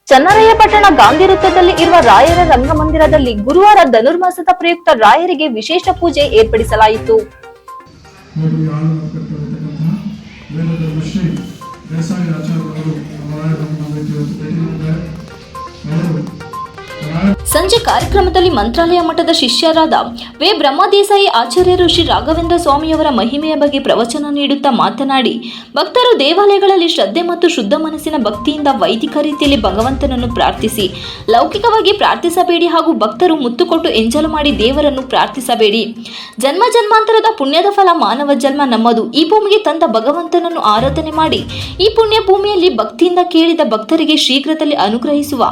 ಚನ್ನರಾಯಪಟ್ಟಣ ಗಾಂಧಿ ವೃತ್ತದಲ್ಲಿ ಇರುವ ರಾಯರ ರಂಗಮಂದಿರದಲ್ಲಿ ಗುರುವಾರ ಧನುರ್ಮಾಸದ ಪ್ರಯುಕ್ತ ರಾಯರಿಗೆ ವಿಶೇಷ ಪೂಜೆ ಏರ್ಪಡಿಸಲಾಯಿತು. ಸಂಜೆ ಕಾರ್ಯಕ್ರಮದಲ್ಲಿ ಮಂತ್ರಾಲಯ ಮಠದ ಶಿಷ್ಯರಾದ ವೆ ಬ್ರಹ್ಮದೇಸಾಯಿ ಆಚಾರ್ಯರು ಶ್ರೀ ರಾಘವೇಂದ್ರ ಸ್ವಾಮಿಯವರ ಮಹಿಮೆಯ ಬಗ್ಗೆ ಪ್ರವಚನ ನೀಡುತ್ತಾ ಮಾತನಾಡಿ, ಭಕ್ತರು ದೇವಾಲಯಗಳಲ್ಲಿ ಶ್ರದ್ಧೆ ಮತ್ತು ಶುದ್ಧ ಮನಸ್ಸಿನ ಭಕ್ತಿಯಿಂದ ವೈದಿಕ ರೀತಿಯಲ್ಲಿ ಭಗವಂತನನ್ನು ಪ್ರಾರ್ಥಿಸಿ, ಲೌಕಿಕವಾಗಿ ಪ್ರಾರ್ಥಿಸಬೇಡಿ ಹಾಗೂ ಭಕ್ತರು ಮುತ್ತು ಕೊಟ್ಟು ಎಂಜಲು ಮಾಡಿ ದೇವರನ್ನು ಪ್ರಾರ್ಥಿಸಬೇಡಿ. ಜನ್ಮ ಜನ್ಮಾಂತರದ ಪುಣ್ಯದ ಫಲ ಮಾನವ ಜನ್ಮ ನಮ್ಮದು. ಈ ಭೂಮಿಗೆ ತಂದ ಭಗವಂತನನ್ನು ಆರಾಧನೆ ಮಾಡಿ ಈ ಪುಣ್ಯ ಭೂಮಿಯಲ್ಲಿ ಭಕ್ತಿಯಿಂದ ಕೇಳಿದ ಭಕ್ತರಿಗೆ ಶೀಘ್ರದಲ್ಲಿ ಅನುಗ್ರಹಿಸುವ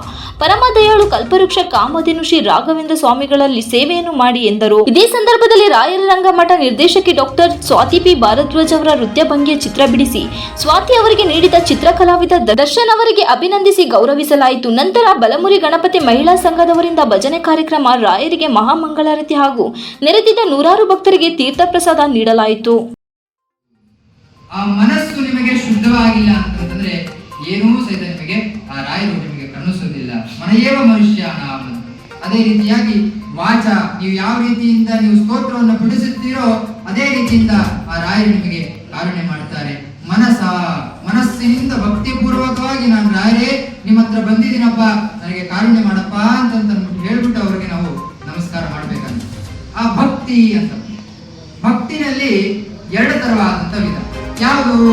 ಪರಮ ದಯಾಳು ಕಲ್ಪವೃಕ್ಷ ಕಾಮಧೇನು ಶ್ರೀ ರಾಘವೇಂದ್ರ ಸ್ವಾಮಿಗಳಲ್ಲಿ ಸೇವೆಯನ್ನು ಮಾಡಿ ಎಂದರು. ಇದೇ ಸಂದರ್ಭದಲ್ಲಿ ರಾಯರ ರಂಗಮಠ ನಿರ್ದೇಶಕಿ ಡಾಕ್ಟರ್ ಸ್ವಾತಿ ಪಿ ಭಾರದ್ವಾಜ್ ಅವರ ನೃತ್ಯ ಭಂಗಿಯ ಚಿತ್ರ ಬಿಡಿಸಿ ಸ್ವಾತಿ ಅವರಿಗೆ ನೀಡಿದ ಚಿತ್ರಕಲಾವಿದ ದರ್ಶನ್ ಅವರಿಗೆ ಅಭಿನಂದಿಸಿ ಗೌರವಿಸಲಾಯಿತು. ನಂತರ ಬಲಮುರಿ ಗಣಪತಿ ಮಹಿಳಾ ಸಂಘದವರಿಂದ ಭಜನೆ ಕಾರ್ಯಕ್ರಮ, ರಾಯರಿಗೆ ಮಹಾಮಂಗಳಾರತಿ ಹಾಗೂ ನೆರೆದಿದ್ದ ನೂರಾರು ಭಕ್ತರಿಗೆ ತೀರ್ಥ ಪ್ರಸಾದ ನೀಡಲಾಯಿತು. ಆ ಮನಸ್ಸು ನಿಮಗೆ ಶುದ್ಧವಾಗಿಲ್ಲ ಅಂತಂದ್ರೆ ಏನೂ ಸಹಿತ ನಿಮಗೆ ಆ ರಾಯರು ನಿಮಗೆ ಕರುಣಿಸೋದಿಲ್ಲ. ಮನಯೇವ ಮನುಷ್ಯ ನಾಮ. ಅದೇ ರೀತಿಯಾಗಿ ವಾಚ, ನೀವು ಯಾವ ರೀತಿಯಿಂದ ನೀವು ಸ್ತೋತ್ರವನ್ನು ಪಠಿಸುತ್ತೀರೋ ಅದೇ ರೀತಿಯಿಂದ ಆ ರಾಯರು ನಿಮಗೆ ಕಾರುಣ್ಯ ಮಾಡ್ತಾರೆ. ಮನಸ್ಸಿನಿಂದ ಭಕ್ತಿಪೂರ್ವಕವಾಗಿ ನಾನು ರಾಯರೇ ನಿಮ್ಮ ಹತ್ರ ಬಂದಿದ್ದೀನಪ್ಪ, ನನಗೆ ಕಾರುಣ್ಯ ಮಾಡಪ್ಪ ಅಂತ ಹೇಳ್ಬಿಟ್ಟು ಅವರಿಗೆ ನಾವು ನಮಸ್ಕಾರ ಮಾಡ್ಬೇಕಂತ. ಆ ಭಕ್ತಿ ಅಂತ, ಭಕ್ತಿನಲ್ಲಿ ಎರಡು ತರವಾದಂತ ವಿಧ. ಯಾವುದು?